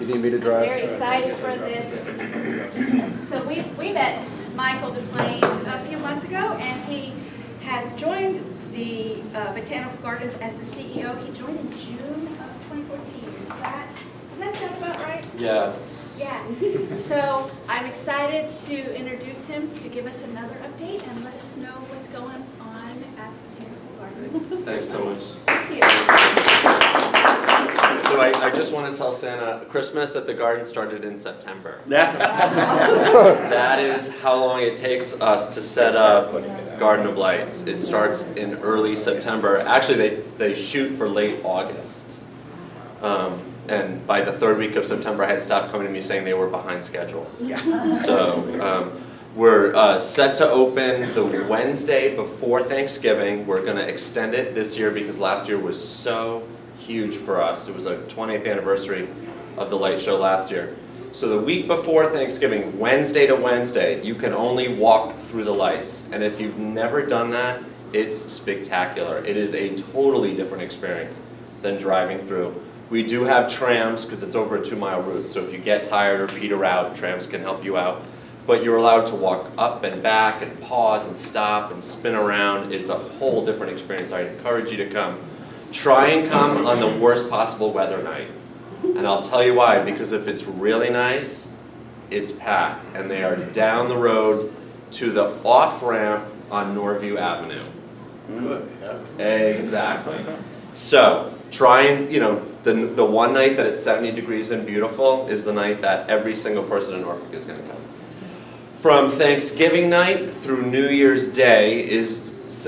You need me to drive? I'm very excited for this. So we met Michael Desplaines a few months ago, and he has joined the Botanical Gardens as the CEO. He joined in June of 2014. Does that sound about right? Yes. Yeah. So I'm excited to introduce him to give us another update and let us know what's going on at Botanical Gardens. Thanks so much. Thank you. So I just want to tell Santa, Christmas at the garden started in September. That is how long it takes us to set up Garden of Lights. It starts in early September. Actually, they shoot for late August. And by the third week of September, I had staff coming to me saying they were behind schedule. So we're set to open the Wednesday before Thanksgiving. We're going to extend it this year because last year was so huge for us. It was a 20th anniversary of the light show last year. So the week before Thanksgiving, Wednesday to Wednesday, you can only walk through the lights. And if you've never done that, it's spectacular. It is a totally different experience than driving through. We do have trams because it's over a 2-mile route. So if you get tired or peter out, trams can help you out. But you're allowed to walk up and back and pause and stop and spin around. It's a whole different experience. I encourage you to come. Try and come on the worst possible weather night. And I'll tell you why, because if it's really nice, it's packed. And they are down the road to the off-ramp on Norview Avenue. Good. Exactly. So try and, the one night that it's 70 degrees and beautiful is the night that every single person in Norfolk is going to come. From Thanksgiving night through New Year's Day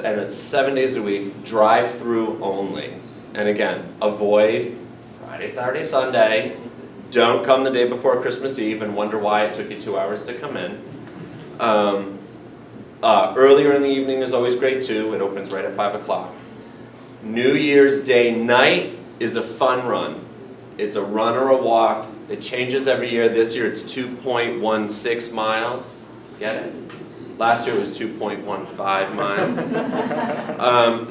and it's 7 days a week, drive-through only. And again, avoid Friday, Saturday, Sunday. Don't come the day before Christmas Eve and wonder why it took you 2 hours to come in. Earlier in the evening is always great too. It opens right at 5 o'clock. New Year's Day night is a fun run. It's a run or a walk. It changes every year. This year it's 2.16 miles. Get it? Last year it was 2.15 miles.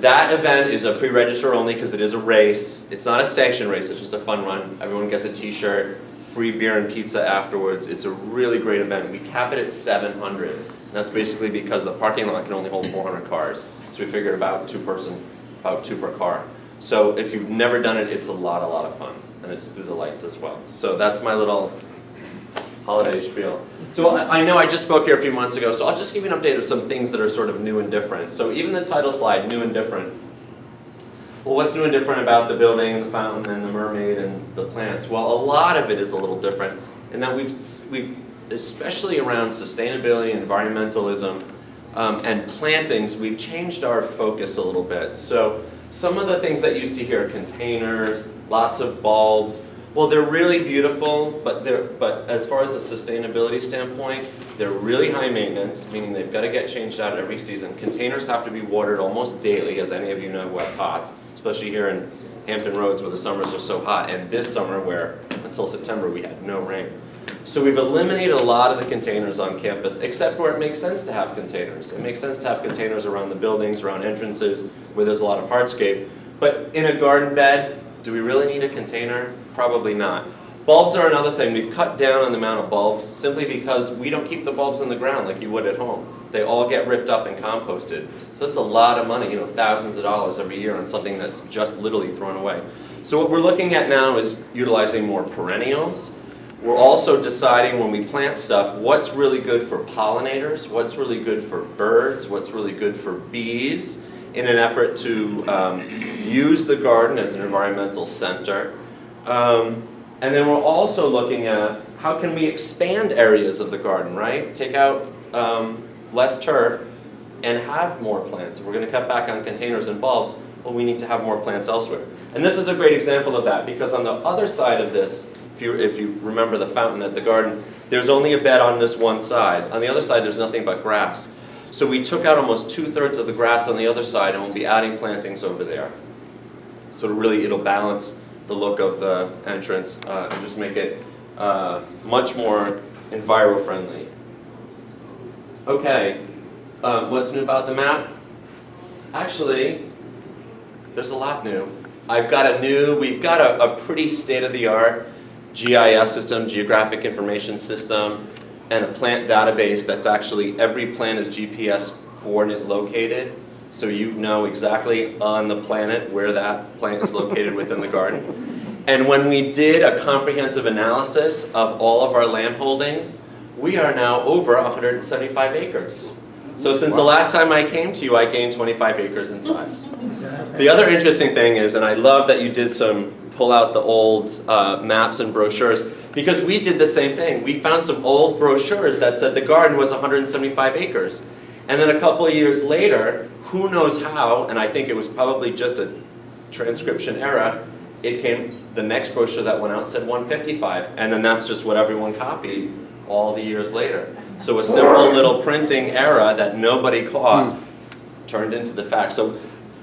That event is a pre-register only because it is a race. It's not a sanctioned race, it's just a fun run. Everyone gets a t-shirt, free beer and pizza afterwards. It's a really great event. We cap it at 700. And that's basically because the parking lot can only hold 400 cars. So we figured about two per car. So if you've never done it, it's a lot of fun. And it's through the lights as well. So that's my little holiday spiel. So I know I just spoke here a few months ago, so I'll just give you an update of some things that are sort of new and different. So even the title slide, new and different. Well, what's new and different about the building, and the fountain, and the mermaid, and the plants? Well, a lot of it is a little different in that we've especially around sustainability, environmentalism, and plantings, we've changed our focus a little bit. So some of the things that you see here, containers, lots of bulbs, well, they're really beautiful, but as far as a sustainability standpoint, they're really high maintenance, meaning they've got to get changed out every season. Containers have to be watered almost daily, as any of you know who have pots, especially here in Hampton Roads where the summers are so hot, and this summer where until September we had no rain. So we've eliminated a lot of the containers on campus, except where it makes sense to have containers. It makes sense to have containers around the buildings, around entrances, where there's a lot of hardscape. But in a garden bed, do we really need a container? Probably not. Bulbs are another thing. We've cut down on the amount of bulbs simply because we don't keep the bulbs in the ground like you would at home. They all get ripped up and composted. So it's a lot of money, thousands of dollars every year on something that's just literally thrown away. So what we're looking at now is utilizing more perennials. We're also deciding when we plant stuff, what's really good for pollinators, what's really good for birds, what's really good for bees, in an effort to use the garden as an environmental center. And then we're also looking at how can we expand areas of the garden, right? Take out less turf and have more plants. If we're going to cut back on containers and bulbs, well, we need to have more plants elsewhere. And this is a great example of that, because on the other side of this, if you remember the fountain at the garden, there's only a bed on this one side. On the other side, there's nothing but grass. So we took out almost 2/3 of the grass on the other side, and we'll be adding plantings over there. So really, it'll balance the look of the entrance and just make it much more enviro-friendly. Okay, what's new about the map? Actually, there's a lot new. We've got a pretty state-of-the-art GIS system, Geographic Information System, and a plant database that's actually, every plant is GPS coordinate located, so you know exactly on the planet where that plant is located within the garden. And when we did a comprehensive analysis of all of our land holdings, we are now over 175 acres. So since the last time I came to you, I gained 25 acres in size. The other interesting thing is, and I love that you did pull out the old maps and brochures, because we did the same thing. We found some old brochures that said the garden was 175 acres. And then a couple of years later, who knows how, and I think it was probably just a transcription error, the next brochure that went out said 155, and then that's just what everyone copied all the years later. So a simple little printing error that nobody caught turned into the fact. So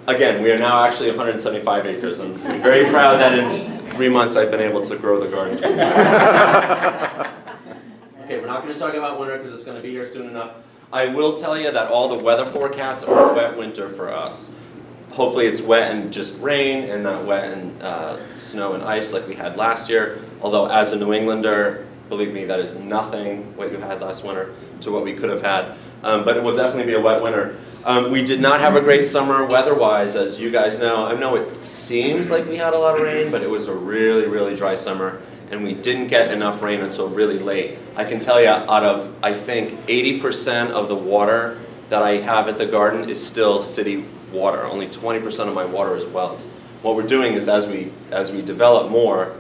again, we are now actually 175 acres. I'm very proud that in 3 months I've been able to grow the garden. Okay, we're not going to talk about winter because it's going to be here soon enough. I will tell you that all the weather forecasts are a wet winter for us. Hopefully it's wet and just rain and not wet and snow and ice like we had last year. Although as a New Englander, believe me, that is nothing what you had last winter to what we could have had. But it will definitely be a wet winter. We did not have a great summer weather-wise, as you guys know. I know it seems like we had a lot of rain, but it was a really, really dry summer. And we didn't get enough rain until really late. I can tell you, out of, I think, 80% of the water that I have at the garden is still city water. Only 20% of my water is wells. What we're doing is as we develop more,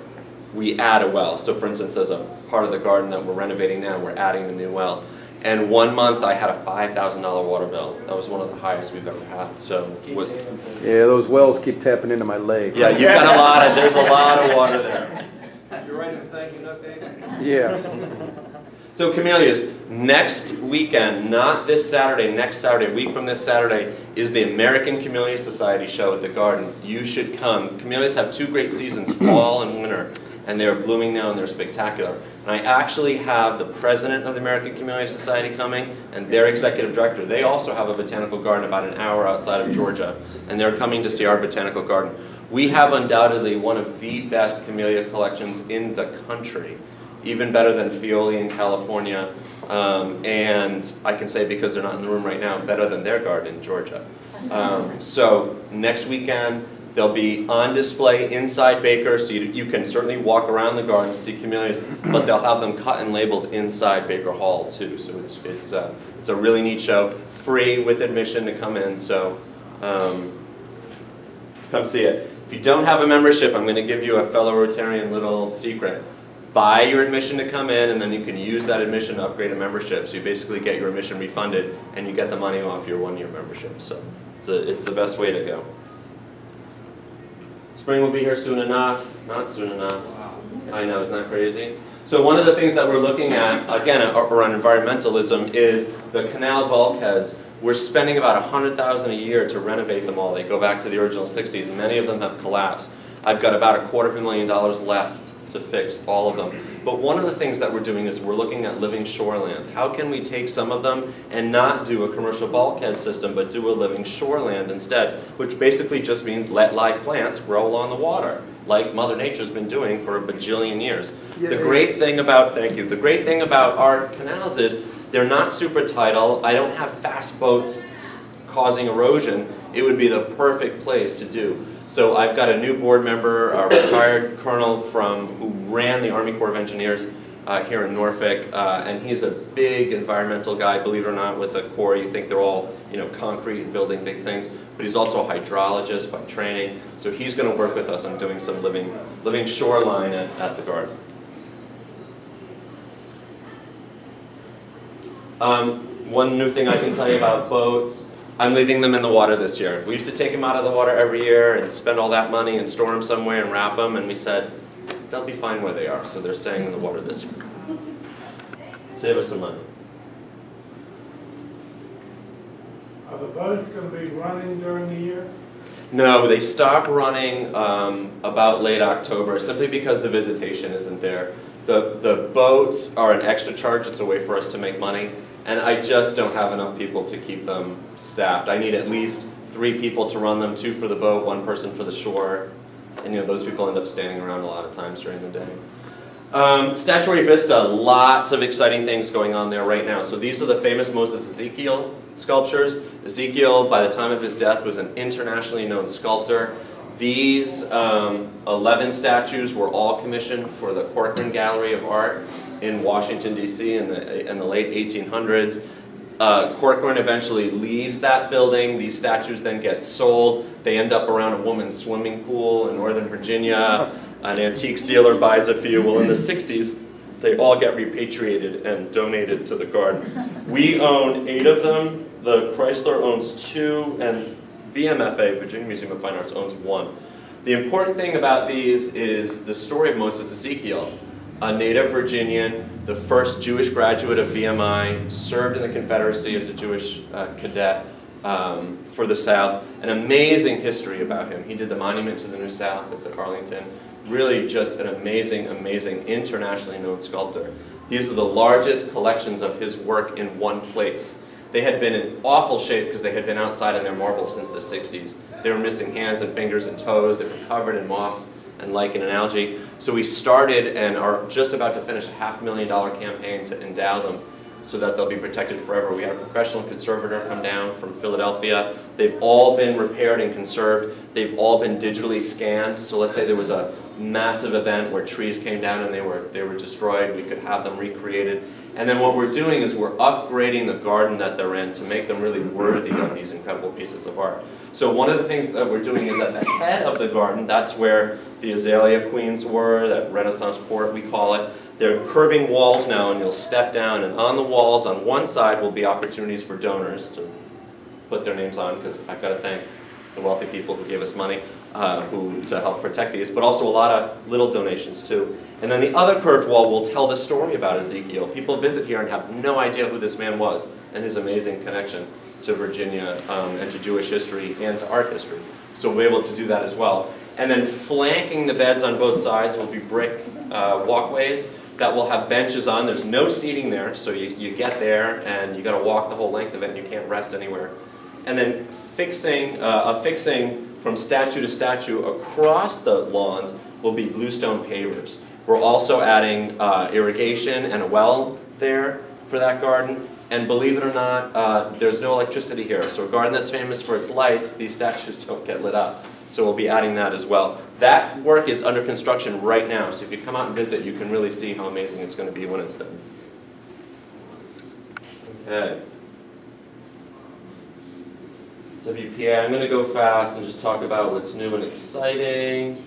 we add a well. So for instance, there's a part of the garden that we're renovating now, we're adding a new well. And 1 month I had a $5,000 water bill. That was one of the highest we've ever had. So it was. Yeah, those wells keep tapping into my leg. Yeah, you've got there's a lot of water there. You're writing a thank you note, Dave? Yeah. So Camellias, next weekend, not this Saturday, next Saturday, a week from this Saturday, is the American Camellia Society show at the garden. You should come. Camellias have 2 great seasons, fall and winter, and they're blooming now and they're spectacular. And I actually have the president of the American Camellia Society coming and their executive director. They also have a botanical garden about an hour outside of Georgia, and they're coming to see our botanical garden. We have undoubtedly one of the best camellia collections in the country, even better than Fioli in California, and I can say, because they're not in the room right now, better than their garden in Georgia. So next weekend, they'll be on display inside Baker, so you can certainly walk around the garden to see camellias, but they'll have them cut and labeled inside Baker Hall too. So it's a really neat show, free with admission to come in, so come see it. If you don't have a membership, I'm going to give you a fellow Rotarian little secret. Buy your admission to come in, and then you can use that admission to upgrade a membership. So you basically get your admission refunded, and you get the money off your 1-year membership. So it's the best way to go. Spring will be here soon enough. Not soon enough. I know, isn't that crazy? So one of the things that we're looking at, again, around environmentalism is the canal bulkheads. We're spending about $100,000 a year to renovate them all. They go back to the original 60s. Many of them have collapsed. I've got about $250,000 left to fix all of them. But one of the things that we're doing is we're looking at living shoreland. How can we take some of them and not do a commercial bulkhead system, but do a living shoreland instead, which basically just means let live plants grow along the water, like Mother Nature's been doing for a bajillion years. Yay. The great thing about our canals is they're not super tidal. I don't have fast boats causing erosion. It would be the perfect place to do. So I've got a new board member, a retired colonel who ran the Army Corps of Engineers here in Norfolk, and he's a big environmental guy, believe it or not, with the Corps. You think they're all, concrete and building big things, but he's also a hydrologist by training. So he's going to work with us on doing some living shoreline at the garden. One new thing I can tell you about boats. I'm leaving them in the water this year. We used to take them out of the water every year and spend all that money and store them somewhere and wrap them, and we said, they'll be fine where they are, so they're staying in the water this year. Save us some money. Are the boats going to be running during the year? No, they stop running about late October, simply because the visitation isn't there. The boats are an extra charge. It's a way for us to make money. And I just don't have enough people to keep them staffed. I need at least 3 people to run them, 2 for the boat, 1 person for the shore. And those people end up standing around a lot of times during the day. Statuary Vista, lots of exciting things going on there right now. So these are the famous Moses Ezekiel sculptures. Ezekiel, by the time of his death, was an internationally known sculptor. These 11 statues were all commissioned for the Corcoran Gallery of Art in Washington, D.C. in the late 1800s. Corcoran eventually leaves that building. These statues then get sold. They end up around a woman's swimming pool in Northern Virginia. An antiques dealer buys a few. Well, in the 60s, they all get repatriated and donated to the garden. We own 8 of them. The Chrysler owns 2, and VMFA, Virginia Museum of Fine Arts, owns 1. The important thing about these is the story of Moses Ezekiel, a native Virginian, the first Jewish graduate of VMI, served in the Confederacy as a Jewish cadet for the South. An amazing history about him. He did the Monument to the New South, that's at Arlington. Really just an amazing, amazing, internationally known sculptor. These are the largest collections of his work in one place. They had been in awful shape because they had been outside in their marble since the 60s. They were missing hands and fingers and toes. They were covered in moss and lichen and algae. So we started and are just about to finish a $500,000 campaign to endow them so that they'll be protected forever. We had a professional conservator come down from Philadelphia. They've all been repaired and conserved. They've all been digitally scanned. So let's say there was a massive event where trees came down and they were destroyed. We could have them recreated. And then what we're doing is we're upgrading the garden that they're in to make them really worthy of these incredible pieces of art. So one of the things that we're doing is at the head of the garden, that's where the azalea queens were, that Renaissance court we call it. They're curving walls now, and you'll step down, and on the walls on one side will be opportunities for donors to put their names on, because I've got to thank the wealthy people who gave us money to help protect these, but also a lot of little donations too. And then the other curved wall will tell the story about Ezekiel. People visit here and have no idea who this man was and his amazing connection to Virginia and to Jewish history and to art history. So we'll be able to do that as well. And then flanking the beds on both sides will be brick walkways that will have benches on. There's no seating there, so you get there and you got to walk the whole length of it and you can't rest anywhere. And then affixing from statue to statue across the lawns will be bluestone pavers. We're also adding irrigation and a well there for that garden. And believe it or not, there's no electricity here. So a garden that's famous for its lights, these statues don't get lit up. So we'll be adding that as well. That work is under construction right now. So if you come out and visit, you can really see how amazing it's going to be when it's done. Okay. WPA, I'm going to go fast and just talk about what's new and exciting.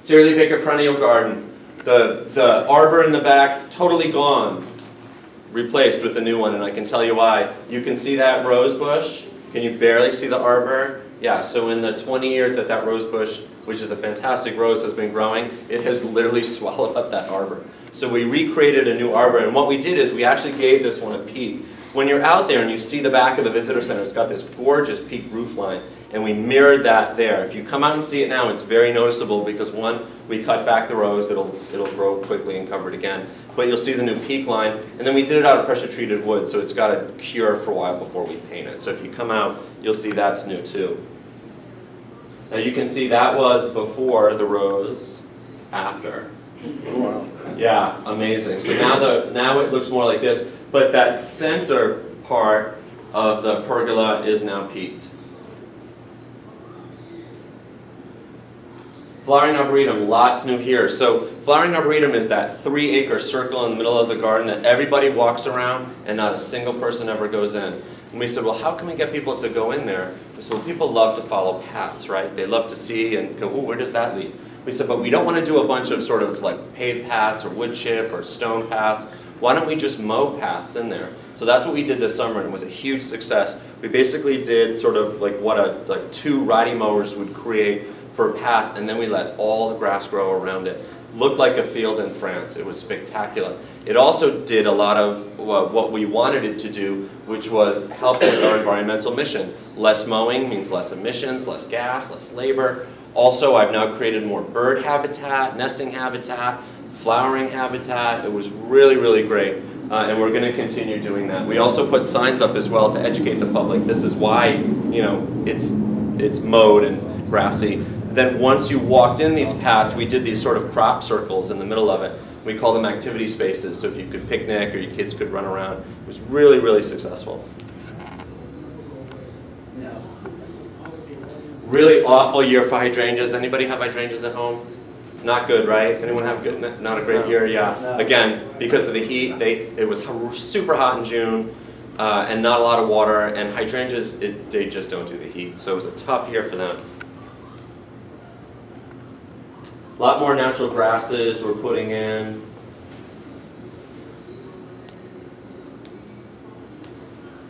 Sarah Lee Baker Perennial Garden. The arbor in the back, totally gone. Replaced with a new one, and I can tell you why. You can see that rose bush. Can you barely see the arbor? Yeah, so in the 20 years that rose bush, which is a fantastic rose, has been growing, it has literally swallowed up that arbor. So we recreated a new arbor, and what we did is we actually gave this one a peak. When you're out there and you see the back of the visitor center, it's got this gorgeous peak roof line, and we mirrored that there. If you come out and see it now, it's very noticeable because one, we cut back the rose, it'll grow quickly and cover it again. But you'll see the new peak line, and then we did it out of pressure-treated wood, so it's got to cure for a while before we paint it. So if you come out, you'll see that's new too. Now you can see that was before the rose, after. Wow. Yeah, amazing. So now it looks more like this, but that center part of the pergola is now peaked. Flowering Arboretum, lots new here. So Flowering Arboretum is that 3-acre circle in the middle of the garden that everybody walks around and not a single person ever goes in. And we said, well, how can we get people to go in there? We said, well, people love to follow paths, right? They love to see and go, oh, where does that lead? We said, but we don't want to do a bunch of sort of like paved paths or wood chip or stone paths. Why don't we just mow paths in there? So that's what we did this summer, and it was a huge success. We basically did sort of like what like 2 riding mowers would create for a path, and then we let all the grass grow around it. Looked like a field in France. It was spectacular. It also did a lot of what we wanted it to do, which was help with our environmental mission. Less mowing means less emissions, less gas, less labor. Also, I've now created more bird habitat, nesting habitat, flowering habitat. It was really, really great, and we're going to continue doing that. We also put signs up as well to educate the public. This is why, it's mowed and grassy, Then once you walked in these paths, we did these sort of crop circles in the middle of it. We call them activity spaces, so if you could picnic or your kids could run around. It was really, really successful. Really awful year for hydrangeas. Anybody have hydrangeas at home? Not good, right? Anyone have good? Not a great year? Yeah. Again, because of the heat, it was super hot in June, and not a lot of water. And hydrangeas, they just don't do the heat. So it was a tough year for them. A lot more natural grasses we're putting in.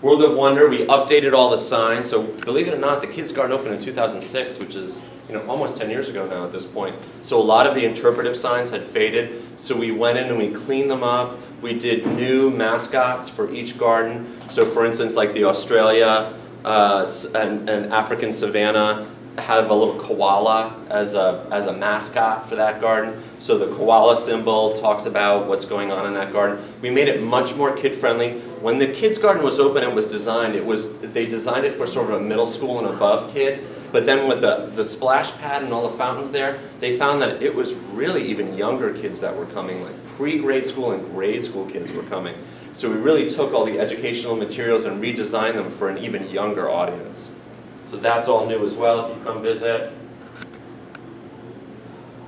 World of Wonder, we updated all the signs. So believe it or not, the Kids Garden opened in 2006, which is almost 10 years ago now at this point. So a lot of the interpretive signs had faded. So we went in and we cleaned them up. We did new mascots for each garden. So for instance, like the Australia and African Savannah have a little koala as a mascot for that garden. So the koala symbol talks about what's going on in that garden. We made it much more kid-friendly. When the kids' garden was open and was designed, they designed it for sort of a middle school and above kid. But then with the splash pad and all the fountains there, they found that it was really even younger kids that were coming, like pre-grade school and grade school kids were coming. So we really took all the educational materials and redesigned them for an even younger audience. So that's all new as well if you come visit.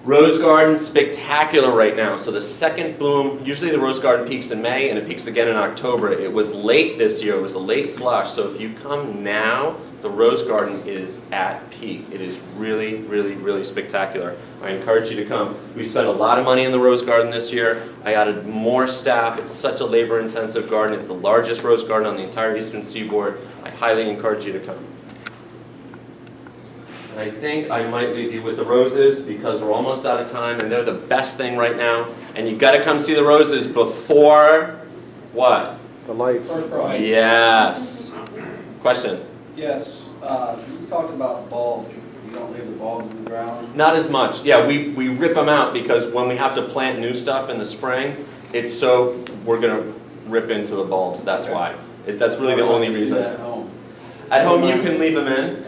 Rose garden, spectacular right now. So the second bloom, usually the rose garden peaks in May and it peaks again in October. It was late this year, it was a late flush. So if you come now, the rose garden is at peak. It is really, really, really spectacular. I encourage you to come. We spent a lot of money in the rose garden this year. I added more staff. It's such a labor-intensive garden. It's the largest rose garden on the entire eastern seaboard. I highly encourage you to come. And I think I might leave you with the roses because we're almost out of time and they're the best thing right now. And you got to come see the roses before what? The lights. Yes. Question? Yes, you talked about bulbs. You don't leave the bulbs in the ground? Not as much. Yeah, we rip them out because when we have to plant new stuff in the spring, it's so we're going to rip into the bulbs. That's why. That's really the only reason. At home. At home you can leave them in.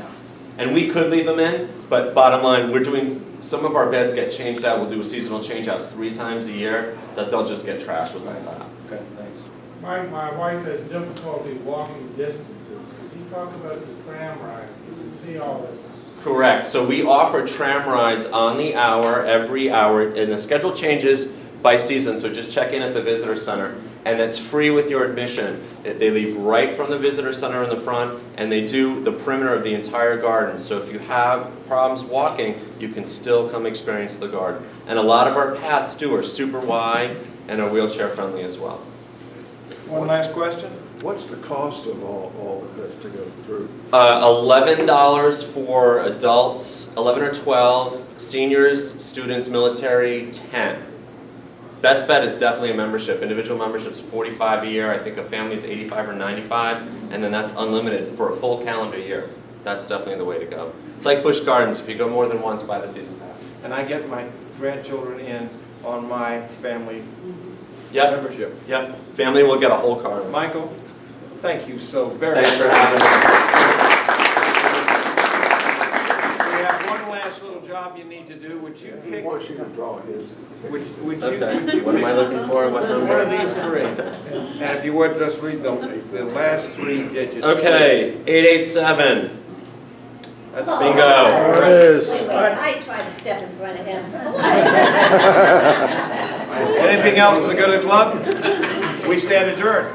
And we could leave them in, but bottom line, we're doing, some of our beds get changed out. We'll do a seasonal change out 3 times a year, that they'll just get trashed with that. Okay, thanks. My wife has difficulty walking distances. Could you talk about the tram ride? You can see all this. Correct. So we offer tram rides on the hour, every hour, and the schedule changes by season. So just check in at the visitor center, and it's free with your admission. They leave right from the visitor center in the front, and they do the perimeter of the entire garden. So if you have problems walking, you can still come experience the garden. And a lot of our paths too are super wide and are wheelchair friendly as well. One last question? What's the cost of all of this to go through? $11 for adults, 11 or 12, seniors, students, military, 10. Best bet is definitely a membership. Individual membership's $45 a year. I think a family's $85 or $95, and then that's unlimited for a full calendar year. That's definitely the way to go. It's like Busch Gardens. If you go more than once, buy the season pass. And I get my grandchildren in on my family Yep. membership. Yep. Family will get a whole card. Michael, thank you so very much. Thanks for having me. We have one last little job you need to do. Would you He pick? wants you to draw his. Would you Okay. What am I looking for? What number? One of these 3. And if you would, just read the last 3 digits. Okay. 887. That's Bingo. There it is. I tried to step in front of him. Anything else for the good of the club? We stand adjourned.